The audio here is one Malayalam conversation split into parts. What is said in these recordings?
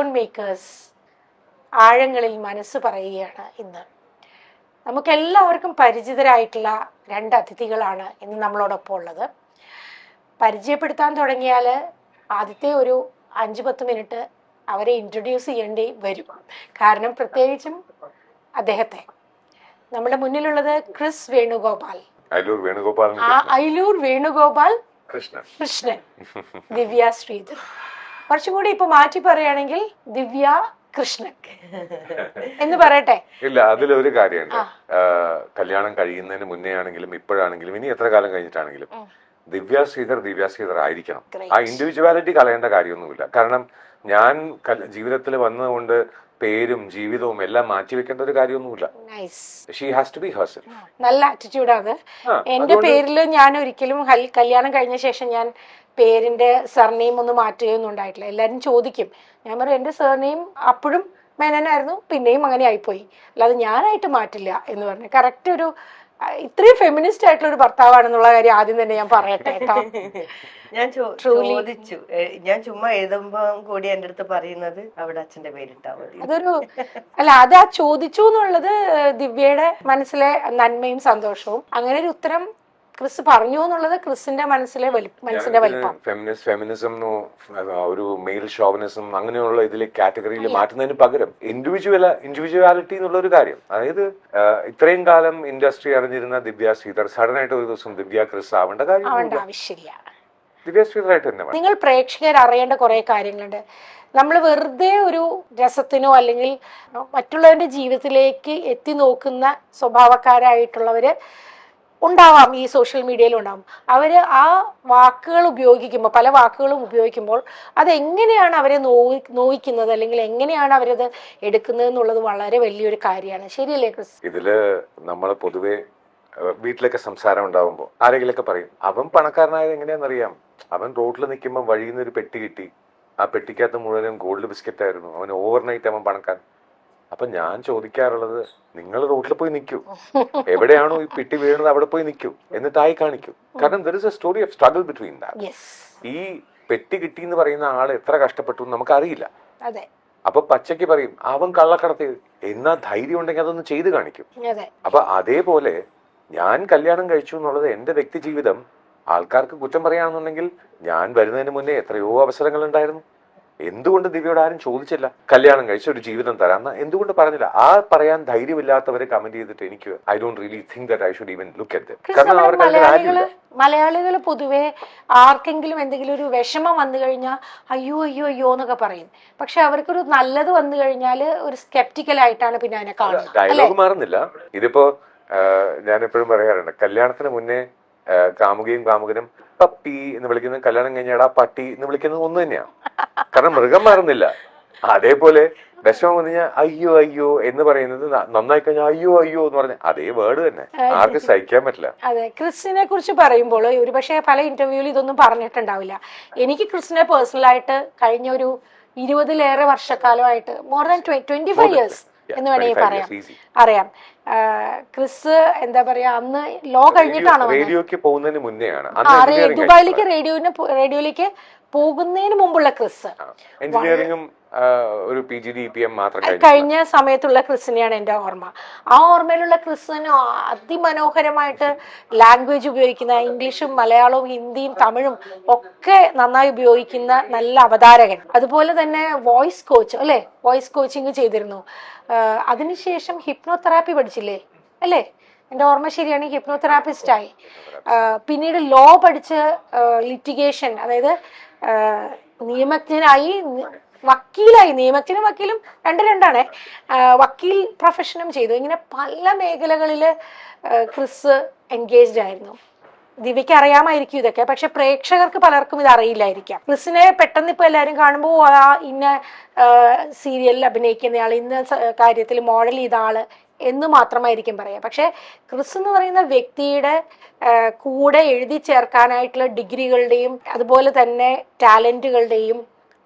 മേക്കേഴ്സ് ആഴങ്ങളിൽ മനസ്സ് പറയുകയാണ് ഇന്ന്. നമുക്കെല്ലാവർക്കും പരിചിതരായിട്ടുള്ള രണ്ട് അതിഥികളാണ് ഇന്ന് നമ്മളോടൊപ്പം ഉള്ളത്. പരിചയപ്പെടുത്താൻ തുടങ്ങിയാൽ ആദ്യത്തെ ഒരു 5-10 മിനിറ്റ് അവരെ ഇൻട്രൊഡ്യൂസ് ചെയ്യേണ്ടി വരും. കാരണം പ്രത്യേകിച്ചും അദ്ദേഹത്തെ നമ്മുടെ മുന്നിലുള്ളത് ക്രിസ് വേണുഗോപാൽ, അയിലൂർ വേണുഗോപാൽ കൃഷ്ണൻ, ദിവ്യ ശ്രീധർ. കുറച്ചും കൂടി ഇപ്പൊ മാറ്റി പറയുകയാണെങ്കിൽ ദിവ്യ കൃഷ്ണൻ എന്ന് പറയട്ടെ. ഇല്ല, അതിലൊരു കാര്യമുണ്ട്. കല്യാണം കഴിയുന്നതിന് മുന്നേ ആണെങ്കിലും ഇപ്പോഴാണെങ്കിലും ഇനി എത്ര കാലം കഴിഞ്ഞിട്ടാണെങ്കിലും ദിവ്യ ശ്രീധർ ആയിരിക്കണം. ആ ഇൻഡിവിജ്വാലിറ്റി കളയേണ്ട കാര്യമൊന്നുമില്ല. കാരണം ഞാൻ ജീവിതത്തിൽ വന്നതുകൊണ്ട് പേരും ജീവിതവും എല്ലാം മാറ്റിവെക്കേണ്ട ഒരു കാര്യമൊന്നുമില്ല. She has to be herself. നല്ല ആറ്റിറ്റ്യൂഡാണ്. എന്റെ പേരിൽ ഞാൻ ഒരിക്കലും കല്യാണം കഴിഞ്ഞ ശേഷം ഞാൻ പേരിന്റെ സർനെയിം ഒന്നും മാറ്റുകയൊന്നും ഉണ്ടായിട്ടില്ല. എല്ലാരും ചോദിക്കും, ഞാൻ പറയും എന്റെ സർനെയിം അപ്പോഴും മേനനായിരുന്നു, പിന്നെയും അങ്ങനെ ആയിപ്പോയി, അല്ലാതെ ഞാനായിട്ട് മാറ്റില്ല എന്ന് പറഞ്ഞു. കറക്റ്റ് ഒരു ഇത്രയും ഫെമിനിസ്റ്റ് ആയിട്ടുള്ള ഒരു ഭർത്താവാണെന്നുള്ള കാര്യം ആദ്യം തന്നെ ഞാൻ പറയട്ടെ കേട്ടോ. ഞാൻ ചോദിച്ചു, ഞാൻ ചുമ്മാ എഴുതുമ്പോ കൂടി എന്റെ അടുത്ത് പറയുന്നത് അവിടെ അച്ഛന്റെ പേരിട്ടാ മതി. അതൊരു അത് ആ ചോദിച്ചു എന്നുള്ളത് ദിവ്യയുടെ മനസ്സിലെ നന്മയും സന്തോഷവും. അങ്ങനെ ഒരു ഉത്തരം ക്രിസ് പറഞ്ഞു എന്നുള്ളത് ക്രിസിന്റെ മനസ്സിന്റെ വലിപ്പം. ഫെമിനിസം ഒരു മെയിൽ ഷോവനിസം അങ്ങനെയുള്ള ഇതിലെ കാറ്റഗറിയിൽ മാറ്റുന്നതിന് പകരം ഇൻഡിവിജ്വാലിറ്റി എന്നുള്ള ഒരു കാര്യം. അതായത് ഇത്രയും കാലം ഇൻഡസ്ട്രി അറിഞ്ഞിരുന്ന ദിവ്യ ശ്രീധർ സഡൻ ആയിട്ട് ഒരു ദിവസം ദിവ്യ ക്രിസ് ആവേണ്ട കാര്യം ആവശ്യമില്ല. ദിവ്യ ശ്രീധറായിട്ട് തന്നെ നിങ്ങൾ പ്രേക്ഷകർ അറിയേണ്ട കുറെ കാര്യങ്ങളുണ്ട്. നമ്മൾ വെറുതെ ഒരു രസത്തിനോ അല്ലെങ്കിൽ മറ്റുള്ളവരുടെ ജീവിതത്തിലേക്ക് എത്തി നോക്കുന്ന സ്വഭാവക്കാരായിട്ടുള്ളവര് ഉണ്ടാവാം, ഈ സോഷ്യൽ മീഡിയയിൽ ഉണ്ടാവും. അവര് ആ വാക്കുകൾ ഉപയോഗിക്കുമ്പോൾ, പല വാക്കുകളും ഉപയോഗിക്കുമ്പോൾ അതെങ്ങനെയാണ് അവരെ നോവിക്കുന്നത് അല്ലെങ്കിൽ എങ്ങനെയാണ് അവരത് എടുക്കുന്നത് എന്നുള്ളത് വളരെ വലിയൊരു കാര്യമാണ്. ശരിയല്ലേ ക്രിസ്? ഇതില് നമ്മൾ പൊതുവെ വീട്ടിലൊക്കെ സംസാരം ഉണ്ടാവുമ്പോൾ ആരെങ്കിലൊക്കെ പറയും, അവൻ പണക്കാരനായത് എങ്ങനെയാണെന്നറിയാം, അവൻ റോഡിൽ നിൽക്കുമ്പോൾ വഴിയിൽ നിന്ന് ഒരു പെട്ടി കിട്ടി, ആ പെട്ടിക്കകത്ത് മുഴുവനും ഗോൾഡ് ബിസ്ക്കറ്റ് ആയിരുന്നു, അവൻ ഓവർനൈറ്റ് അവൻ പണക്കാരൻ. അപ്പൊ ഞാൻ ചോദിക്കാറുള്ളത്, നിങ്ങൾ റോഡിൽ പോയി നിൽക്കൂ, എവിടെയാണോ ഈ പെട്ടി വീഴുന്നത് അവിടെ പോയി നിൽക്കൂ, എന്നിട്ടായി കാണിക്കൂ. കാരണം there is a story of struggle between that. ഈ പെട്ടി കിട്ടി എന്ന് പറയുന്ന ആൾ എത്ര കഷ്ടപ്പെട്ടു എന്ന് നമുക്കറിയില്ല. അപ്പൊ പച്ചയ്ക്ക് പറയും അവൻ കള്ളക്കടത്തി, എന്നാ ധൈര്യം ഉണ്ടെങ്കിൽ അതൊന്ന് ചെയ്ത് കാണിക്കും. അപ്പൊ അതേപോലെ ഞാൻ കല്യാണം കഴിച്ചു എന്നുള്ളത് എന്റെ വ്യക്തി ജീവിതം ആൾക്കാർക്ക് കുറ്റം പറയാണെന്നുണ്ടെങ്കിൽ ഞാൻ വരുന്നതിന് മുന്നേ എത്രയോ അവസരങ്ങൾ ഉണ്ടായിരുന്നു. എന്തുകൊണ്ട് ദിവ്യയോട് ആരും ചോദിച്ചില്ല കല്യാണം കഴിച്ച ഒരു ജീവിതം തരാമെന്ന്? എന്തുകൊണ്ട് പറഞ്ഞില്ല? ആ പറയാൻ ധൈര്യമില്ലാത്തവരെ കമന്റ് ചെയ്തിട്ട് എനിക്ക് I don't really think that I should even look at dum. കാരണം മലയാളികൾ പൊതുവെ ആർക്കെങ്കിലും എന്തെങ്കിലും ഒരു വിഷമം വന്നു കഴിഞ്ഞാൽ അയ്യോ അയ്യോ അയ്യോ എന്നൊക്കെ പറയും. പക്ഷെ അവർക്കൊരു നല്ലത് വന്നു കഴിഞ്ഞാൽ ഒരു സ്കെപ്റ്റിക്കൽ ആയിട്ടാണ് പിന്നെ അതിനെ കാണുന്നത്. ഡയലോഗ് മാറുന്നില്ല. ഇതിപ്പോ ഞാൻ എപ്പോഴും പറയാറുണ്ട്, കല്യാണത്തിന് മുന്നേ കാമുകയും കാമുകനും പപ്പി എന്ന് വിളിക്കുന്നത് കല്യാണം കഴിഞ്ഞാൽ ആ പട്ടി എന്ന് വിളിക്കുന്നത് ഒന്ന് തന്നെയാണ്. കാരണം മൃഗം മാറുന്നില്ല. അതേപോലെ വിഷമം വന്നു കഴിഞ്ഞാൽ അയ്യോ അയ്യോ എന്ന് പറയുന്നത് നന്നായി കഴിഞ്ഞാൽ അയ്യോ അയ്യോ എന്ന് പറഞ്ഞ അതേ വേർഡ് തന്നെ ആർക്കും സഹിക്കാൻ പറ്റില്ല. അതെ, ക്രിസ്റ്റിനെ കുറിച്ച് പറയുമ്പോൾ ഒരുപക്ഷെ പല ഇന്റർവ്യൂവിൽ ഇതൊന്നും പറഞ്ഞിട്ടുണ്ടാവില്ല. എനിക്ക് ക്രിസ്റ്റിനെ പേഴ്സണലായിട്ട് കഴിഞ്ഞ ഒരു 20-ലേറെ വർഷക്കാലമായിട്ട് മോർ ദാൻ 25 years എന്ന് വേണമെങ്കിൽ അറിയാം. ക്രിസ് എന്താ പറയാ, അന്ന് ലോ കഴിഞ്ഞിട്ടാണ് റേഡിയോക്ക് പോകുന്നതിന് മുന്നെയാണ് ദുബായിലേക്ക് റേഡിയോയിലേക്ക് പോകുന്നതിന് മുമ്പുള്ള ക്രിസ്. എഞ്ചിനീയറിംഗും ഒരു PGDPM മാത്രം കഴിഞ്ഞ സമയത്തുള്ള ക്രിസിനെയാണ് എന്റെ ഓർമ്മ. ആ ഓർമ്മയിലുള്ള ക്രിസിന് അതിമനോഹരമായിട്ട് ലാംഗ്വേജ് ഉപയോഗിക്കുന്ന, ഇംഗ്ലീഷും മലയാളവും ഹിന്ദിയും തമിഴും ഒക്കെ നന്നായി ഉപയോഗിക്കുന്ന നല്ല അവതാരകൻ. അതുപോലെ തന്നെ വോയിസ് കോച്ച് അല്ലെ, വോയിസ് കോച്ചിങ് ചെയ്തിരുന്നു. അതിനുശേഷം ഹിപ്നോതെറാപ്പി പഠിച്ചില്ലേ അല്ലേ? എന്റെ ഓർമ്മ ശരിയാണെങ്കിൽ ഹിപ്നോതെറാപ്പിസ്റ്റ് ആയി. പിന്നീട് ലോ പഠിച്ച് ലിറ്റിഗേഷൻ, അതായത് നിയമജ്ഞനായി, വക്കീലായി. നിയമജ്ഞനും വക്കീലും രണ്ടാണ്. വക്കീൽ പ്രൊഫഷനും ചെയ്തു. ഇങ്ങനെ പല മേഖലകളില് ക്രിസ് എൻഗേജ്ഡ് ആയിരുന്നു. ദിവ്യക്ക് അറിയാമായിരിക്കും ഇതൊക്കെ, പക്ഷെ പ്രേക്ഷകർക്ക് പലർക്കും ഇത് അറിയില്ലായിരിക്കാം. ക്രിസിനെ പെട്ടെന്ന് ഇപ്പൊ എല്ലാവരും കാണുമ്പോൾ ഇന്ന സീരിയലിൽ അഭിനയിക്കുന്നയാൾ, ഇന്ന കാര്യത്തിൽ മോഡൽ ചെയ്ത ആള് എന്ന് മാത്രമായിരിക്കും പറയാം. പക്ഷെ ക്രിസ് എന്ന് പറയുന്ന വ്യക്തിയുടെ കൂടെ എഴുതി ചേർക്കാനായിട്ടുള്ള ഡിഗ്രികളുടെയും അതുപോലെ തന്നെ ടാലന്റുകളുടെയും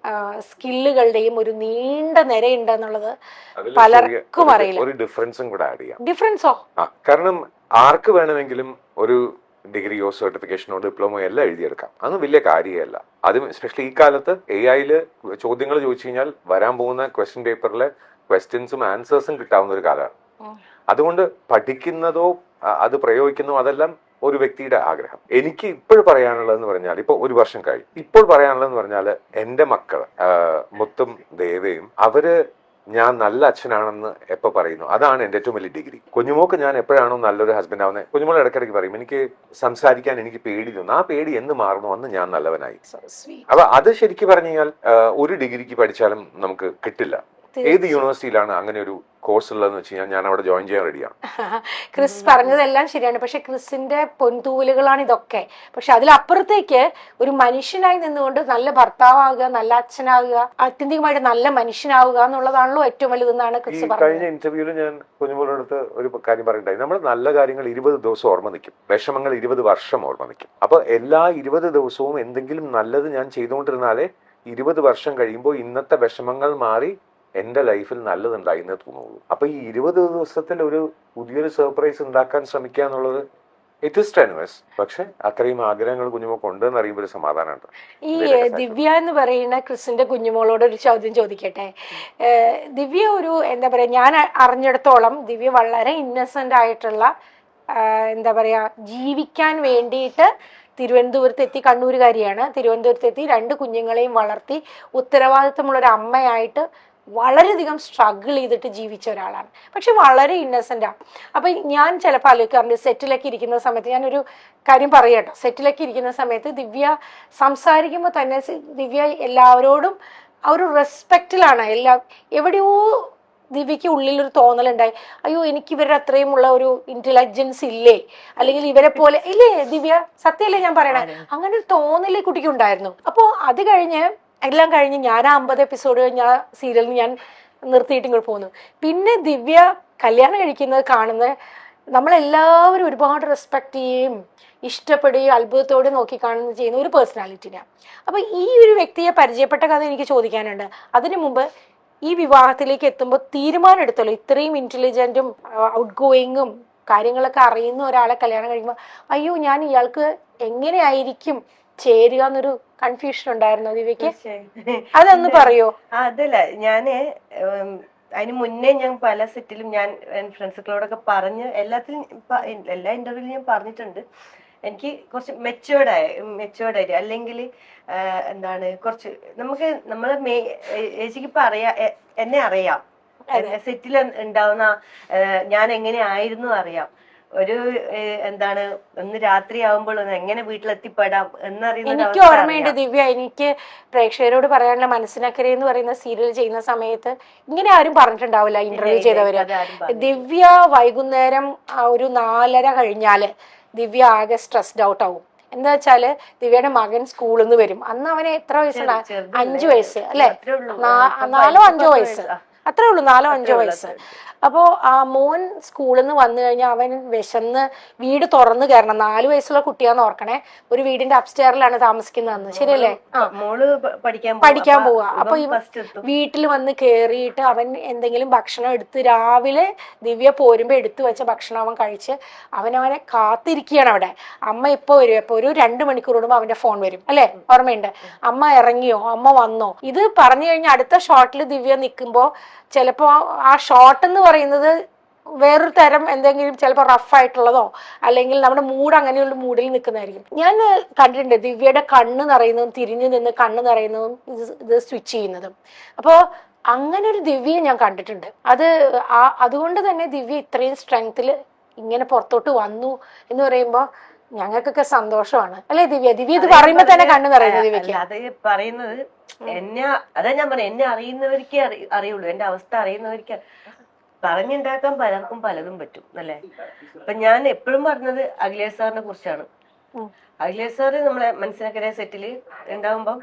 സ്കില്ലുകളുടെയും ഒരു നീണ്ട നിരയുണ്ടെന്നുള്ളത് പലർക്കും അറിയില്ല. ഒരു ഡിഫറൻസും കൂടെ ആഡ് ചെയ്യാം. ഡിഫറൻസോ? കാരണം ആർക്ക് വേണമെങ്കിലും ഒരു ഡിഗ്രിയോ സർട്ടിഫിക്കേഷനോ ഡിപ്ലോമയോ എല്ലാം എഴുതിയെടുക്കാം. അതൊന്നും വലിയ കാര്യമല്ല. അതും എസ്പെഷ്യലി ഈ കാലത്ത് AI ചോദ്യങ്ങൾ ചോദിച്ചു കഴിഞ്ഞാൽ വരാൻ പോകുന്ന ക്വസ്റ്റ്യൻ പേപ്പറിലെ ക്വസ്റ്റ്യൻസും ആൻസേഴ്സും കിട്ടാവുന്ന ഒരു കാലമാണ്. അതുകൊണ്ട് പഠിക്കുന്നതോ അത് പ്രയോഗിക്കുന്നതോ അതെല്ലാം ഒരു വ്യക്തിയുടെ ആഗ്രഹം. എനിക്ക് ഇപ്പോൾ പറയാനുള്ളതെന്ന് പറഞ്ഞാൽ, ഇപ്പൊ 1 വർഷം കഴിഞ്ഞു, ഇപ്പോൾ പറയാനുള്ളതെന്ന് പറഞ്ഞാൽ എന്റെ മക്കൾ മുത്തും ദേവയും അവര് ഞാൻ നല്ല അച്ഛനാണെന്ന് എപ്പോ പറയുന്നു അതാണ് എന്റെ ഏറ്റവും വലിയ ഡിഗ്രി. കുഞ്ഞുമോക്ക് ഞാൻ എപ്പോഴാണോ നല്ലൊരു ഹസ്ബൻഡ് ആവുന്നത്, കുഞ്ഞുമോൾ ഇടയ്ക്കിടയ്ക്ക് പറയും എനിക്ക് സംസാരിക്കാൻ എനിക്ക് പേടി തോന്നുന്നു. ആ പേടി എന്ന് മാറുന്നു അന്ന് ഞാൻ നല്ലവനായി. അപ്പൊ അത് ശരിക്കും പറഞ്ഞു കഴിഞ്ഞാൽ ഒരു ഡിഗ്രിക്ക് പഠിച്ചാലും നമുക്ക് കിട്ടില്ല. ഏത് യൂണിവേഴ്സിറ്റിയിലാണ് അങ്ങനെ ഒരു കോഴ്സ് ഉള്ളതെന്ന് വെച്ച് കഴിഞ്ഞാൽ ഞാൻ അവിടെ ജോയിൻ ചെയ്യാൻ റെഡിയാണ്. ക്രിസ് പറഞ്ഞതെല്ലാം ശരിയാണ്. പക്ഷെ ക്രിസിന്റെ പൊൻതൂവലുകളാണ് ഇതൊക്കെ. പക്ഷെ അതിലപ്പുറത്തേക്ക് ഒരു മനുഷ്യനായി നിന്നുകൊണ്ട് നല്ല ഭർത്താവുക, നല്ല അച്ഛനാവുക, ആത്യന്തികമായിട്ട് നല്ല മനുഷ്യനാവുക എന്നുള്ളതാണല്ലോ ഏറ്റവും വലുതെന്നാണ് ക്രിസ് പറഞ്ഞത്. കഴിഞ്ഞ ഇന്റർവ്യൂവിൽ ഞാൻ കുഞ്ഞുമോളുടെ അടുത്ത് ഒരു കാര്യം പറയണ്ടായി. നമ്മൾ നല്ല കാര്യങ്ങൾ 20 ദിവസം ഓർമ്മ നിൽക്കും, വിഷമങ്ങൾ 20 വർഷം ഓർമ്മ നിൽക്കും. അപ്പൊ എല്ലാ 20 ദിവസവും എന്തെങ്കിലും നല്ലത് ഞാൻ ചെയ്തുകൊണ്ടിരുന്നാലേ 20 വർഷം കഴിയുമ്പോൾ ഇന്നത്തെ വിഷമങ്ങൾ മാറി എന്റെ ലൈഫിൽ നല്ലതുണ്ടായിന്നേ തോന്നുള്ളൂ. അപ്പൊ ഈ 20 ദിവസത്തിൽ ഒരു പുതിയൊരു സർപ്രൈസ് ഉണ്ടാക്കാൻ ശ്രമിക്കുക എന്നുള്ളത് ഇറ്റ് ഇസ് സ്ട്രെനുവസ്. പക്ഷെ അത്രയും ആഗ്രഹങ്ങൾ കുഞ്ഞുമോൾക്ക് ഉണ്ടെന്ന് അറിയുമ്പോൾ ഒരു സമാധാനമുണ്ട്. ഈ ദിവ്യ എന്ന് പറയുന്ന ക്രിസിന്റെ കുഞ്ഞുമോളോട് ഒരു ചോദ്യം ചോദിക്കട്ടെ. ദിവ്യ ഒരു എന്താ പറയാ, ഞാൻ അറിഞ്ഞിടത്തോളം ദിവ്യ വളരെ ഇന്നസെന്റ് ആയിട്ടുള്ള എന്താ പറയാ, ജീവിക്കാൻ വേണ്ടിയിട്ട് തിരുവനന്തപുരത്തെത്തി, കണ്ണൂരുകാരിയാണ്, തിരുവനന്തപുരത്തെത്തി 2 കുഞ്ഞുങ്ങളെയും വളർത്തി ഉത്തരവാദിത്തമുള്ള ഒരു അമ്മയായിട്ട് വളരെയധികം സ്ട്രഗിൾ ചെയ്തിട്ട് ജീവിച്ച ഒരാളാണ്. പക്ഷെ വളരെ ഇന്നസെന്റാണ്. അപ്പൊ ഞാൻ ചിലപ്പോൾ ആലോചിക്കാറുണ്ട്, സെറ്റിലൊക്കെ ഇരിക്കുന്ന സമയത്ത്, ഞാനൊരു കാര്യം പറയട്ടോ, സെറ്റിലൊക്കെ ഇരിക്കുന്ന സമയത്ത് ദിവ്യ സംസാരിക്കുമ്പോൾ തന്നെ ദിവ്യ എല്ലാവരോടും ആ ഒരു റെസ്പെക്റ്റിലാണ്. എവിടെയോ ദിവ്യക്ക് ഉള്ളിലൊരു തോന്നലുണ്ടായി, അയ്യോ എനിക്ക് ഇവരുടെ അത്രയും ഉള്ള ഒരു ഇന്റലിജൻസ് ഇല്ലേ, അല്ലെങ്കിൽ ഇവരെ പോലെ ഇല്ലേ ദിവ്യ, സത്യമല്ലേ ഞാൻ പറയണേ, അങ്ങനെ ഒരു തോന്നല് കുട്ടിക്ക് ഉണ്ടായിരുന്നു. അപ്പോൾ അത് എല്ലാം കഴിഞ്ഞ് ഞാൻ 50 എപ്പിസോഡ് കഴിഞ്ഞ സീരിയലിൽ ഞാൻ നിർത്തിയിട്ട് ഇങ്ങോട്ട് പോന്നു. പിന്നെ ദിവ്യ കല്യാണം കഴിക്കുന്നത് കാണുന്ന നമ്മളെല്ലാവരും ഒരുപാട് റെസ്പെക്ട് ചെയ്യുകയും ഇഷ്ടപ്പെടുകയും അത്ഭുതത്തോടെ നോക്കി കാണുന്ന ചെയ്യുന്ന ഒരു പേഴ്സണാലിറ്റിയാണ്. അപ്പൊ ഈ ഒരു വ്യക്തിയെ പരിചയപ്പെട്ട കഥ എനിക്ക് ചോദിക്കാനുണ്ട്. അതിനു മുമ്പ് ഈ വിവാഹത്തിലേക്ക് എത്തുമ്പോൾ തീരുമാനം എടുത്തല്ലോ, ഇത്രയും ഇന്റലിജന്റും ഔട്ട് ഗോയിങ്ങും കാര്യങ്ങളൊക്കെ അറിയുന്ന ഒരാളെ കല്യാണം കഴിക്കുമ്പോൾ അയ്യോ ഞാൻ ഇയാൾക്ക് എങ്ങനെയായിരിക്കും ചേരുക എന്നൊരു കൺഫ്യൂഷൻ ഉണ്ടായിരുന്നു ദിവ്യക്ക്. അതൊന്ന് പറയോ? അതല്ല, ഞാന് അതിന് മുന്നേ ഞാൻ പല സെറ്റിലും ഞാൻ ഫ്രണ്ട്സുകളോടൊക്കെ പറഞ്ഞ് എല്ലാ ഇന്റർവ്യൂവിലും ഞാൻ പറഞ്ഞിട്ടുണ്ട്, എനിക്ക് കുറച്ച് മെച്ചുവേർഡായിട്ട് അല്ലെങ്കിൽ എന്താണ് കുറച്ച് നമ്മളെ ഏച്ചിക്ക് ഇപ്പൊ എന്നെ അറിയാം, സെറ്റിൽ ഉണ്ടാവുന്ന ഞാൻ എങ്ങനെ ആയിരുന്നു അറിയാം. ഒരു എന്താണ് ഒന്ന് രാത്രി ആവുമ്പോൾ എങ്ങനെ വീട്ടിലെത്തിപ്പെടാം എന്നറിയുന്ന എനിക്ക് ഓർമ്മയുണ്ട് ദിവ്യ, എനിക്ക് പ്രേക്ഷകരോട് പറയാനുള്ള മനസ്സിനക്കരെ എന്ന് പറയുന്ന സീരിയൽ ചെയ്യുന്ന സമയത്ത് ഇങ്ങനെ ആരും പറഞ്ഞിട്ടുണ്ടാവില്ല ഇന്റർവ്യൂ ചെയ്തവര്. ദിവ്യ വൈകുന്നേരം ഒരു 4:30 കഴിഞ്ഞാല് ദിവ്യ ആകെ സ്ട്രെസ്ഡ് ഔട്ട് ആവും. എന്താ വെച്ചാല് ദിവ്യയുടെ മകൻ സ്കൂളിൽ നിന്ന് വരും. അന്ന് അവന് എത്ര വയസ്സാണ്? 5 വയസ്സ് അല്ലെ, 4-5 വയസ്സ്, അത്രേ ഉള്ളൂ, 4-5 വയസ്സ്. അപ്പോൾ ആ മോൻ സ്കൂളിൽ നിന്ന് വന്നു കഴിഞ്ഞാൽ അവൻ വിശന്ന് വീട് തുറന്നു കയറണം. 4 വയസ്സുള്ള കുട്ടിയാന്ന് ഓർക്കണേ. ഒരു വീടിന്റെ അപ്സ്റ്റെയറിലാണ് താമസിക്കുന്നതെന്ന്, ശരിയല്ലേ? പഠിക്കാൻ പോവാ. അപ്പൊ വീട്ടിൽ വന്ന് കേറിയിട്ട് അവൻ എന്തെങ്കിലും ഭക്ഷണം എടുത്ത് രാവിലെ ദിവ്യ പോരുമ്പോ എടുത്തു വെച്ച ഭക്ഷണം അവൻ കഴിച്ച് അവനെ കാത്തിരിക്കുകയാണ് അവിടെ. അമ്മ ഇപ്പൊ വരും. ഇപ്പൊ ഒരു 2 മണിക്കൂർ കൂടുമ്പോ അവന്റെ ഫോൺ വരും, അല്ലെ? ഓർമ്മയുണ്ട്? അമ്മ ഇറങ്ങിയോ, അമ്മ വന്നോ? ഇത് പറഞ്ഞു കഴിഞ്ഞാൽ അടുത്ത ഷോട്ടിൽ ദിവ്യ നിൽക്കുമ്പോ ചിലപ്പോ ആ ഷോട്ട് എന്ന് പറയുന്നത് വേറൊരു തരം എന്തെങ്കിലും ചിലപ്പോൾ റഫായിട്ടുള്ളതോ അല്ലെങ്കിൽ നമ്മുടെ മൂഡ് അങ്ങനെയുള്ള മൂഡിൽ നിൽക്കുന്നതായിരിക്കും. ഞാൻ കണ്ടിട്ടുണ്ട് ദിവ്യയുടെ കണ്ണ് നിറയുന്നതും തിരിഞ്ഞു നിന്ന് കണ്ണ് നിറയുന്നതും ഇത് സ്വിച്ച് ചെയ്യുന്നതും. അപ്പോൾ അങ്ങനെ ഒരു ദിവ്യയെ ഞാൻ കണ്ടിട്ടുണ്ട്. അതുകൊണ്ട് തന്നെ ദിവ്യ ഇത്രയും സ്ട്രെങ്ത്തിൽ ഇങ്ങനെ പുറത്തോട്ട് വന്നു എന്ന് പറയുമ്പോൾ ഞങ്ങൾക്കൊക്കെ സന്തോഷമാണ്, അല്ലെ ദിവ്യ? ദിവ്യ ഇത് പറയുമ്പോ തന്നെ കണ്ണു നിറയുന്നത് ദിവ്യക്ക്. അത് പറയുന്നത് അതാ ഞാൻ പറയാം, എന്നെ അറിയുന്നവർക്കേ അറിയുള്ളൂ, എന്റെ അവസ്ഥ അറിയുന്നവർക്ക്. പറഞ്ഞുണ്ടാക്കാൻ പലർക്കും പലതും പറ്റും, അല്ലേ? അപ്പൊ ഞാൻ എപ്പോഴും പറഞ്ഞത് അഖിലേഷ് സാറിനെ കുറിച്ചാണ്. അഖിലേഷ് സാറ് നമ്മളെ മനസ്സിലാക്കിയ സെറ്റില് ഉണ്ടാവുമ്പോ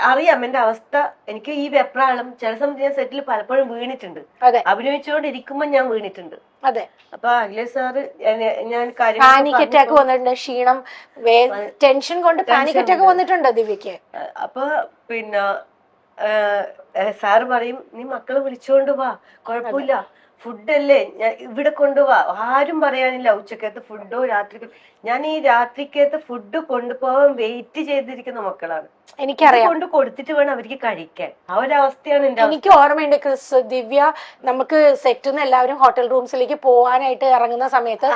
അറിയാം എന്റെ അവസ്ഥ. എനിക്ക് ഈ വെപ്രാളം ചില സമയത്ത് ഞാൻ സെറ്റിൽ പലപ്പോഴും വീണിട്ടുണ്ട്, അഭിനയിച്ചുകൊണ്ടിരിക്കുമ്പോ ഞാൻ വീണിട്ടുണ്ട്. അതെ. അപ്പൊ അഖിലേഷ് സാറ് ഞാൻ പാനിക് അറ്റാക്ക് വന്നിട്ടുണ്ട്, ക്ഷീണം, ടെൻഷൻ കൊണ്ട് പാനിക് അറ്റാക്ക് വന്നിട്ടുണ്ട് ദിവ്യക്ക്. അപ്പൊ പിന്നെ സാറ് പറയും നീ മക്കളെ വിളിച്ചോണ്ട് വാ, കുഴപ്പമില്ല, ഫുഡല്ലേ ഞാൻ ഇവിടെ കൊണ്ടുപോവാ, ആരും പറയാനില്ല ഉച്ചക്കത്തെ ഫുഡോ രാത്രിക്കോ. ഞാൻ ഈ രാത്രിക്കത്തെ ഫുഡ് കൊണ്ടുപോകാൻ വെയിറ്റ് ചെയ്തിരിക്കുന്ന മക്കളാണ്. എനിക്കറിയാം. കൊണ്ട് കൊടുത്തിട്ട് വേണം അവർക്ക് കഴിക്കാൻ. ആ ഒരു അവസ്ഥയാണ് എന്റെ അവസ്ഥ. എനിക്ക് ഓർമ്മയുണ്ട് ക്രിസ്, ദിവ്യ നമുക്ക് സെറ്റിൽ നിന്ന് എല്ലാവരും ഹോട്ടൽ റൂംസിലേക്ക് പോവാനായിട്ട് ഇറങ്ങുന്ന സമയത്ത്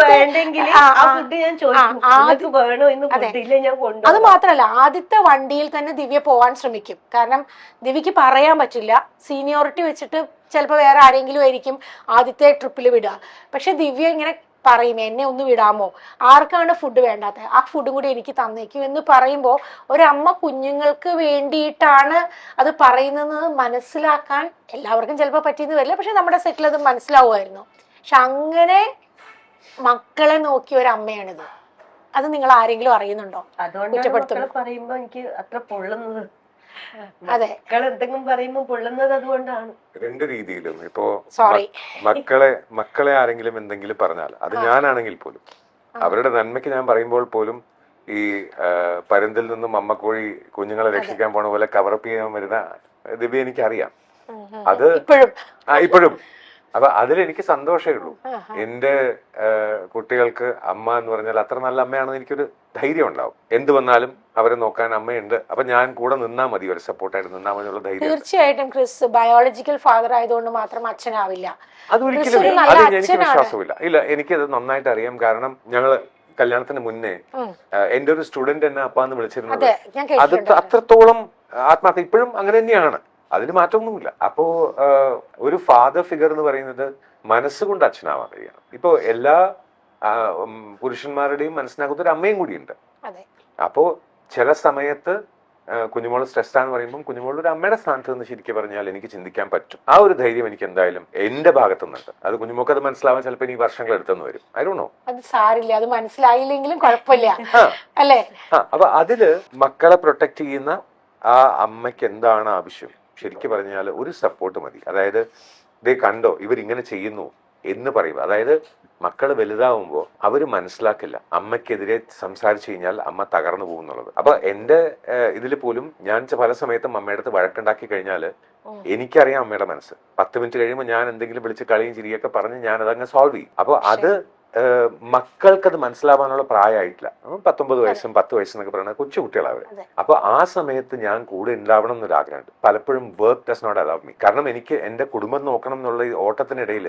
വേണ്ടെങ്കിൽ ആ ഫുഡ് ഞാൻ ചോദിക്കും, നിങ്ങൾക്ക് വേണോ എന്ന്. ഫുഡില്ല ഞാൻ കൊണ്ടുപോകും. അത് മാത്രല്ല, ആദ്യത്തെ വണ്ടിയിൽ തന്നെ ദിവ്യ പോവാൻ ശ്രമിക്കും. കാരണം ദിവ്യക്ക് പറയാൻ പറ്റില്ല, സീനിയോറിറ്റി വെച്ചിട്ട് ചിലപ്പോൾ വേറെ ആരെങ്കിലും ആയിരിക്കും ആദ്യത്തെ ട്രിപ്പിൽ വിടുക. പക്ഷെ ദിവ്യ ഇങ്ങനെ പറയും, എന്നെ ഒന്ന് വിടാമോ, ആർക്കാണ് ഫുഡ് വേണ്ടാത്തത്, ആ ഫുഡും കൂടി എനിക്ക് തന്നേക്കും എന്ന് പറയുമ്പോൾ ഒരമ്മ കുഞ്ഞുങ്ങൾക്ക് വേണ്ടിയിട്ടാണ് അത് പറയുന്നത് മനസ്സിലാക്കാൻ എല്ലാവർക്കും ചിലപ്പോൾ പറ്റിയെന്ന് വരില്ല. പക്ഷെ നമ്മുടെ സെറ്റിൽ അത് മനസ്സിലാവുമായിരുന്നു. പക്ഷെ അങ്ങനെ മക്കളെ നോക്കിയ ഒരു അമ്മയാണിത്. അത് നിങ്ങൾ ആരെങ്കിലും അറിയുന്നുണ്ടോ? അതുകൊണ്ടാണ് പറയുമ്പോ എനിക്ക് അത്ര പൊള്ളുന്നത്. അതെ, എന്തെങ്കിലും പറയുമ്പോ പൊള്ളുന്നത് അതുകൊണ്ടാണ്. രണ്ട് രീതിയിലും. ഇപ്പോ സോറി, മക്കളെ ആരെങ്കിലും എന്തെങ്കിലും പറഞ്ഞാൽ, അത് ഞാനാണെങ്കിൽ പോലും അവരുടെ നന്മയ്ക്ക് ഞാൻ പറയുമ്പോൾ പോലും ഈ പരുന്തിൽ നിന്നും അമ്മക്കോഴി കുഞ്ഞുങ്ങളെ രക്ഷിക്കാൻ പോണ പോലെ കവറപ്പ് ചെയ്യാൻ വരുന്ന ദിവ്യ എനിക്കറിയാം. അത് ഇപ്പോഴും അപ്പൊ അതിലെനിക്ക് സന്തോഷമേ ഉള്ളൂ. എന്റെ കുട്ടികൾക്ക് അമ്മ എന്ന് പറഞ്ഞാൽ അത്ര നല്ല അമ്മയാണെന്ന് എനിക്കൊരു ധൈര്യം ഉണ്ടാവും. എന്ത് വന്നാലും അവരെ നോക്കാൻ അമ്മയുണ്ട്. അപ്പൊ ഞാൻ കൂടെ നിന്നാ മതി, ഒരു സപ്പോർട്ടായിട്ട് നിന്നാ മതി എന്നുള്ള ധൈര്യം. തീർച്ചയായിട്ടും ക്രിസ് ബയോളജിക്കൽ ഫാദർ ആയതുകൊണ്ട് മാത്രം അച്ഛനാവില്ല. അതൊരിക്കലും അത് എനിക്ക് വിശ്വാസമില്ല. ഇല്ല, എനിക്കത് നന്നായിട്ട് അറിയാം. കാരണം ഞങ്ങള് കല്യാണത്തിന് മുന്നേ എന്റെ ഒരു സ്റ്റുഡന്റ് എന്നെ അപ്പാന്ന് വിളിച്ചിരുന്നത് അത് അത്രത്തോളം ആത്മാർത്ഥ. ഇപ്പോഴും അങ്ങനെ തന്നെയാണ്, അതിന് മാറ്റമൊന്നുമില്ല. അപ്പോ ഒരു ഫാദർ ഫിഗർ എന്ന് പറയുന്നത് മനസ്സുകൊണ്ട് അച്ഛനാവാൻ കഴിയണം. ഇപ്പോ എല്ലാ പുരുഷന്മാരുടെയും മനസ്സിനകത്ത് ഒരു അമ്മയും കൂടിയുണ്ട്. അപ്പോ ചില സമയത്ത് കുഞ്ഞുമോള് സ്ട്രെസ്ഡാന്ന് പറയുമ്പോൾ കുഞ്ഞുമോൾ ഒരു അമ്മയുടെ സ്ഥാനത്ത് നിന്ന് ശരിക്കും പറഞ്ഞാൽ എനിക്ക് ചിന്തിക്കാൻ പറ്റും. ആ ഒരു ധൈര്യം എനിക്ക് എന്തായാലും എന്റെ ഭാഗത്തു നിന്നുണ്ട്. അത് കുഞ്ഞുമോക്ക് അത് മനസ്സിലാവാൻ ചിലപ്പോൾ ഇനി വർഷങ്ങൾ എടുത്തെന്ന് വരും. I don't know. അത് സാരില്ല, അത് മനസ്സിലായില്ലെങ്കിലും കുഴപ്പമില്ല അല്ലേ? അപ്പൊ അതില് മക്കളെ പ്രൊട്ടക്ട് ചെയ്യുന്ന ആ അമ്മയ്ക്ക് എന്താണ് ആവശ്യം? ശരിക്കും പറഞ്ഞാൽ ഒരു സപ്പോർട്ട് മതി. അതായത് ദേ കണ്ടോ ഇവരിങ്ങനെ ചെയ്യുന്നു എന്ന് പറയുക. അതായത് മക്കൾ വലുതാവുമ്പോൾ അവര് മനസ്സിലാക്കില്ല അമ്മയ്ക്കെതിരെ സംസാരിച്ചു കഴിഞ്ഞാൽ അമ്മ തകർന്നു പോകും എന്നുള്ളത്. അപ്പൊ എന്റെ ഇതിൽ പോലും ഞാൻ പല സമയത്തും അമ്മയുടെ അടുത്ത് വഴക്കുണ്ടാക്കി കഴിഞ്ഞാല് എനിക്കറിയാം അമ്മയുടെ മനസ്സ്. 10 മിനിറ്റ് കഴിയുമ്പോൾ ഞാൻ എന്തെങ്കിലും വിളിച്ച് കളിയും ചിരിയൊക്കെ പറഞ്ഞ് ഞാൻ അതങ്ങ് സോൾവ് ചെയ്യും. അപ്പൊ അത് മക്കൾക്കത് മനസ്സിലാവാനുള്ള പ്രായമായിട്ടില്ല. 19 വയസ്സും 10 വയസ്സും എന്നൊക്കെ പറയുന്നത് കൊച്ചു കുട്ടികളാണ്. അപ്പൊ ആ സമയത്ത് ഞാൻ കൂടെ ഉണ്ടാവണം എന്നൊരു ആഗ്രഹമുണ്ട്. പലപ്പോഴും work does not allow me. കാരണം എനിക്ക് എന്റെ കുടുംബം നോക്കണം എന്നുള്ള ഈ ഓട്ടത്തിനിടയിൽ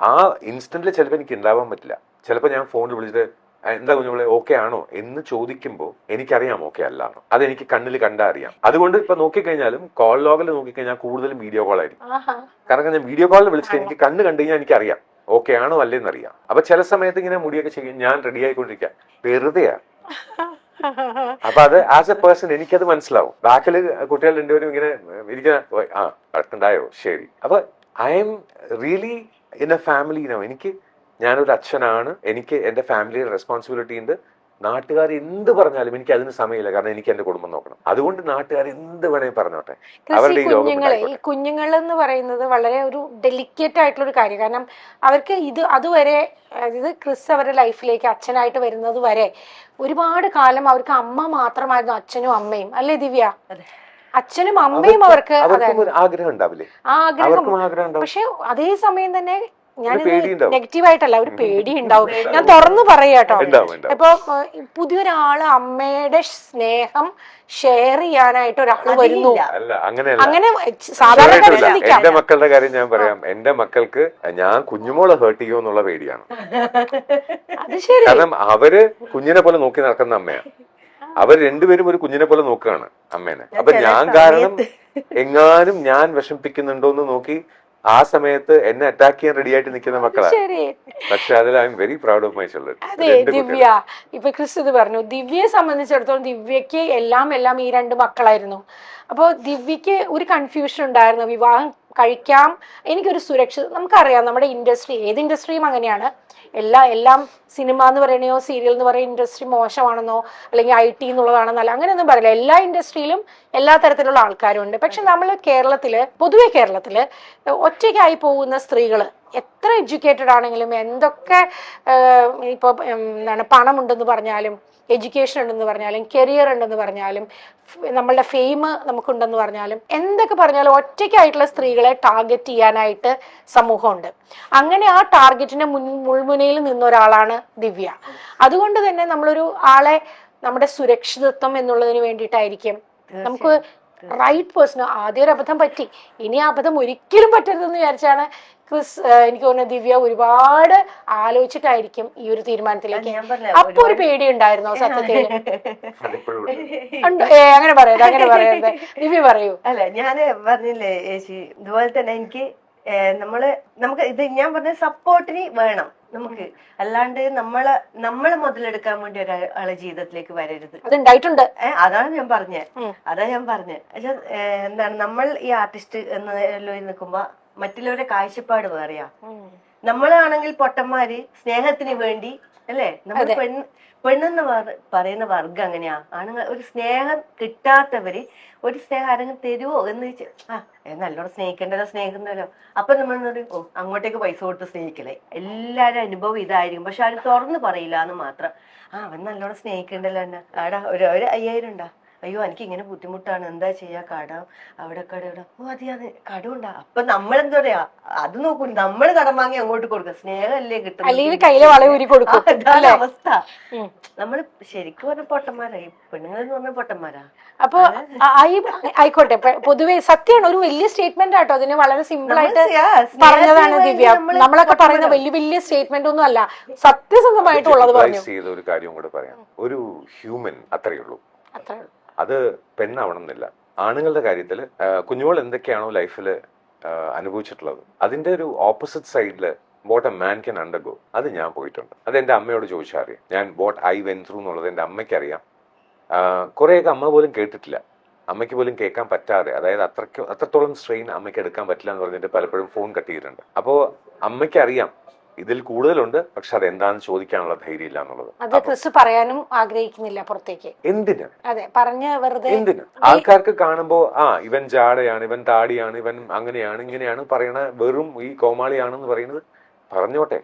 ആ ഇൻസ്റ്റന്റിൽ ചിലപ്പോൾ എനിക്ക് ഉണ്ടാവാൻ പറ്റില്ല. ചിലപ്പോൾ ഞാൻ ഫോണിൽ വിളിച്ചിട്ട് എന്താ കുഞ്ഞുങ്ങളെ ഓക്കെ ആണോ എന്ന് ചോദിക്കുമ്പോൾ എനിക്കറിയാം ഓക്കെ അല്ലാണോ. അതെനിക്ക് കണ്ണിൽ കണ്ടാ അറിയാം. അതുകൊണ്ട് ഇപ്പൊ നോക്കിക്കഴിഞ്ഞാലും കോൾ ലോഗിൽ നോക്കിക്കഴിഞ്ഞാൽ കൂടുതലും വീഡിയോ കോൾ ആയിരിക്കും. കാരണം ഞാൻ വീഡിയോ കോളിൽ വിളിച്ചിട്ട് എനിക്ക് കണ്ണ് കണ്ടു കഴിഞ്ഞാൽ എനിക്കറിയാം ഓക്കെ ആണോ അല്ലേന്ന് അറിയാം. അപ്പൊ ചില സമയത്ത് ഇങ്ങനെ മുടിയൊക്കെ ചെയ്യും, ഞാൻ റെഡി ആയിക്കൊണ്ടിരിക്കാം, വെറുതെയാ. അപ്പൊ അത് ആസ് എ പേഴ്സൺ എനിക്കത് മനസ്സിലാവും. ബാക്കില് കുട്ടികൾ രണ്ടുപേരും ഇങ്ങനെ ഇരിക്കുന്ന വഴക്കുണ്ടായോ ശരി. അപ്പൊ I am really in a family no. ഞാനൊരു അച്ഛനാണ്, എനിക്ക് എന്റെ ഫാമിലിയുടെ റെസ്പോൺസിബിലിറ്റി ഉണ്ട്. നാട്ടുകാർ എന്ത് പറഞ്ഞാലും എനിക്ക് അതിന് സമയമില്ല. കാരണം എനിക്ക് എന്റെ കുടുംബം നോക്കണം. അതുകൊണ്ട് നാട്ടുകാർ എന്ത് വേണേ പറഞ്ഞോട്ടെ. അവരുടെ ഈ കുഞ്ഞുങ്ങൾ എന്ന് പറയുന്നത് വളരെ ഒരു ഡെലിക്കേറ്റ് ആയിട്ടുള്ള ഒരു കാര്യം. കാരണം അവർക്ക് അതുവരെ അതായത് ക്രിസ് അവരുടെ ലൈഫിലേക്ക് അച്ഛനായിട്ട് വരുന്നത് വരെ ഒരുപാട് കാലം അവർക്ക് അമ്മ മാത്രമായിരുന്നു, അച്ഛനും അമ്മയും. അല്ലേ ദിവ്യ? അച്ഛനും അമ്മയും അവർക്ക് ആഗ്രഹം ഉണ്ടാവില്ലേ? ആഗ്രഹം. പക്ഷെ അതേ സമയം തന്നെ ഞാൻ നെഗറ്റീവായിട്ടല്ല, ഒരു പേടി ഉണ്ടാവും. ഞാൻ തുറന്നു പറയാട്ടോ. ഇപ്പൊ പുതിയൊരാള് അമ്മയുടെ സ്നേഹം ഷെയർ ചെയ്യാനായിട്ട് ഒരാള് വരുന്നു, അങ്ങനെ സാധാരണ എന്റെ മക്കളുടെ കാര്യം ഞാൻ പറയാം. എന്റെ മക്കൾക്ക് ഞാൻ കുഞ്ഞുമോളെ ഹേർട്ട് ചെയ്യുമെന്നുള്ള പേടിയാണ്. അത് ശരി. കാരണം അവര് കുഞ്ഞിനെ പോലെ നോക്കി നടക്കുന്ന അമ്മയാണ്. അവർ രണ്ടുപേരും ഒരു കുഞ്ഞിനെ പോലെ നോക്കുകയാണ് അമ്മേനെ. അപ്പൊ ഞാൻ കാരണം എങ്ങാനും ഞാൻ വിഷമിപ്പിക്കുന്നുണ്ടോ എന്ന് നോക്കി ആ സമയത്ത് എന്നെ അറ്റാക്ക് ചെയ്യാൻ റെഡി ആയിട്ട് നിൽക്കുന്ന മക്കളാണ്. പക്ഷെ അതിൽ I am very proud of my children. അതെ ദിവ്യ, ഇപ്പൊ ക്രിസ് ഇത് പറഞ്ഞു, ദിവ്യയെ സംബന്ധിച്ചിടത്തോളം ദിവ്യക്ക് എല്ലാം ഈ 2 മക്കളായിരുന്നു. അപ്പോൾ ദിവ്യക്ക് ഒരു കൺഫ്യൂഷൻ ഉണ്ടായിരുന്നു. വിവാഹം കഴിക്കാം, എനിക്കൊരു നമുക്കറിയാം നമ്മുടെ ഇൻഡസ്ട്രി, ഏത് ഇൻഡസ്ട്രിയും അങ്ങനെയാണ്. എല്ലാം സിനിമ എന്ന് പറയണോ സീരിയൽ എന്ന് പറയുന്ന ഇൻഡസ്ട്രി മോശമാണെന്നോ അല്ലെങ്കിൽ IT എന്നുള്ളതാണെന്നല്ല, അങ്ങനെയൊന്നും പറയില്ല. എല്ലാ ഇൻഡസ്ട്രിയിലും എല്ലാ തരത്തിലുള്ള ആൾക്കാരും ഉണ്ട്. പക്ഷെ നമ്മൾ പൊതുവെ കേരളത്തില് ഒറ്റയ്ക്കായി പോകുന്ന സ്ത്രീകള് എത്ര എഡ്യൂക്കേറ്റഡ് ആണെങ്കിലും എന്തൊക്കെ ഇപ്പൊ പണമുണ്ടെന്ന് പറഞ്ഞാലും എഡ്യൂക്കേഷൻ ഉണ്ടെന്ന് പറഞ്ഞാലും കരിയർ ഉണ്ടെന്ന് പറഞ്ഞാലും നമ്മളുടെ ഫെയിം നമുക്കുണ്ടെന്ന് പറഞ്ഞാലും എന്തൊക്കെ പറഞ്ഞാലും ഒറ്റയ്ക്കായിട്ടുള്ള സ്ത്രീകളെ ടാർഗറ്റ് ചെയ്യാനായിട്ട് സമൂഹമുണ്ട്. അങ്ങനെ ആ ടാർഗറ്റിന്റെ മുൾമുനയിൽ നിന്ന ഒരാളാണ് ദിവ്യ. അതുകൊണ്ട് തന്നെ നമ്മളൊരു ആളെ നമ്മുടെ സുരക്ഷിതത്വം എന്നുള്ളതിന് വേണ്ടിയിട്ടായിരിക്കും നമുക്ക് റൈറ്റ് പേഴ്സൺ. ആദ്യം ഒരു അബദ്ധം പറ്റി, ഇനി ആ അബദ്ധം ഒരിക്കലും പറ്റരുതെന്ന് വിചാരിച്ചാണ് ക്രിസ് എനിക്ക് തോന്നുന്നു ദിവ്യ ഒരുപാട് ആലോചിച്ചിട്ടായിരിക്കും ഈ ഒരു തീരുമാനത്തിലേക്ക്. അപ്പൊ ഒരു പേടി ഉണ്ടായിരുന്നോ സത്യത്തിൽ? അങ്ങനെ പറയരുത്, അങ്ങനെ പറയരുത്, ദിവ്യ പറയൂ. അല്ല, ഞാന് പറഞ്ഞില്ലേ ചേച്ചി, ഇതുപോലെ തന്നെ എനിക്ക് നമുക്ക് ഇത് ഞാൻ പറഞ്ഞ സപ്പോർട്ടിന് വേണം നമുക്ക്, അല്ലാണ്ട് നമ്മളെ മുതലെടുക്കാൻ വേണ്ടി ഒരാളെ ജീവിതത്തിലേക്ക് വരരുത്. അതുണ്ടായിട്ടുണ്ട്. അതാണ് ഞാൻ പറഞ്ഞത്. എന്താണ്, നമ്മൾ ഈ ആർട്ടിസ്റ്റ് എന്ന നിൽക്കുമ്പോ മറ്റുള്ളവരുടെ കാഴ്ചപ്പാട് വേറെയാ. നമ്മളാണെങ്കിൽ പൊട്ടന്മാര് സ്നേഹത്തിന് വേണ്ടി അല്ലേ, നമ്മൾ പെണ്ണെന്ന് പറയുന്ന വർഗം അങ്ങനെയാ. ആണുങ്ങൾ ഒരു സ്നേഹം കിട്ടാത്തവര് ഒരു സ്നേഹം ആരെങ്കിലും തരുവോ എന്ന് വെച്ചാൽ നല്ലോണം സ്നേഹിക്കണ്ടല്ലോ. അപ്പൊ നമ്മൾ അങ്ങോട്ടേക്ക് പൈസ കൊടുത്ത് സ്നേഹിക്കലേ. എല്ലാരും അനുഭവം ഇതായിരിക്കും, പക്ഷെ ആരും തുറന്ന് പറയില്ല എന്ന് മാത്രം. അവൻ നല്ലോണം സ്നേഹിക്കണ്ടല്ലോ എന്നെ, ആടാ ഒരു 5000 ഉണ്ടാ, അയ്യോ എനിക്ക് ഇങ്ങനെ ബുദ്ധിമുട്ടാണ്, എന്താ ചെയ്യാ, കടം അവിടെ അതിയാന്ന് കടമുണ്ടാ. അപ്പൊ നമ്മളെന്താ പറയാ, അത് നോക്കൂ, നമ്മള് കടം വാങ്ങി അങ്ങോട്ട് കൊടുക്കുക, സ്നേഹമല്ലേ കിട്ടുന്നത്. അവസ്ഥ. നമ്മള് ശരിക്കും പറഞ്ഞ പൊട്ടന്മാരായി, പെണ്ണുങ്ങളെന്ന് പറഞ്ഞ പൊട്ടന്മാരാ. അപ്പൊ ആയിക്കോട്ടെ, പൊതുവെ സത്യമാണ്, ഒരു വലിയ സ്റ്റേറ്റ്മെന്റ് ആട്ടോ. അതിന് വളരെ സിമ്പിൾ ആയിട്ട് പറഞ്ഞതാണ് ദിവ്യ. നമ്മളൊക്കെ പറയുന്ന വലിയ സ്റ്റേറ്റ്മെന്റ് ഒന്നും അല്ല, സത്യസന്ധമായിട്ടുള്ളത് പറഞ്ഞു. ഒരു കാര്യം കൂടെ പറയാം, ഒരു ഹ്യൂമൻ അത്രയേ ഉള്ളൂ. അത് പെണ്ണാവണം എന്നില്ല. ആണുങ്ങളുടെ കാര്യത്തിൽ കുഞ്ഞുങ്ങൾ എന്തൊക്കെയാണോ ലൈഫിൽ അനുഭവിച്ചിട്ടുള്ളത്, അതിന്റെ ഒരു ഓപ്പോസിറ്റ് സൈഡില് what a man can undergo, അത് ഞാൻ പോയിട്ടുണ്ട്. അത് എന്റെ അമ്മയോട് ചോദിച്ചാൽ അറിയാം. ഞാൻ വാട്ട് ഐ വെന്റ് ത്രൂ എന്നുള്ളത് എന്റെ അമ്മയ്ക്ക് അറിയാം. കുറെയൊക്കെ അമ്മ പോലും കേട്ടിട്ടില്ല, അമ്മയ്ക്ക് പോലും കേൾക്കാൻ പറ്റാതെ, അതായത് അത്രത്തോളം സ്ട്രെയിൻ അമ്മയ്ക്ക് എടുക്കാൻ പറ്റില്ല എന്ന് പറഞ്ഞിട്ട് പലപ്പോഴും ഫോൺ കട്ട് ചെയ്തിട്ടുണ്ട്. അപ്പോ അമ്മയ്ക്ക് അറിയാം ഇതിൽ കൂടുതലുണ്ട്, പക്ഷെ അത് എന്താണെന്ന് ചോദിക്കാനുള്ള ധൈര്യം ഇല്ല എന്നുള്ളത്. അത് ക്രിസ് പറയാനും ആഗ്രഹിക്കുന്നില്ല പുറത്തേക്ക്. എന്തിന്? അതെ, പറഞ്ഞ വെറുതെ എന്തിന്? ആൾക്കാർക്ക് കാണുമ്പോ ഇവൻ ജാടയാണ്, ഇവൻ താടിയാണ്, ഇവൻ അങ്ങനെയാണ് ഇങ്ങനെയാണ് പറയണ, വെറും ഈ കോമാളിയാണെന്ന് പറയുന്നത് പറഞ്ഞോട്ടെ.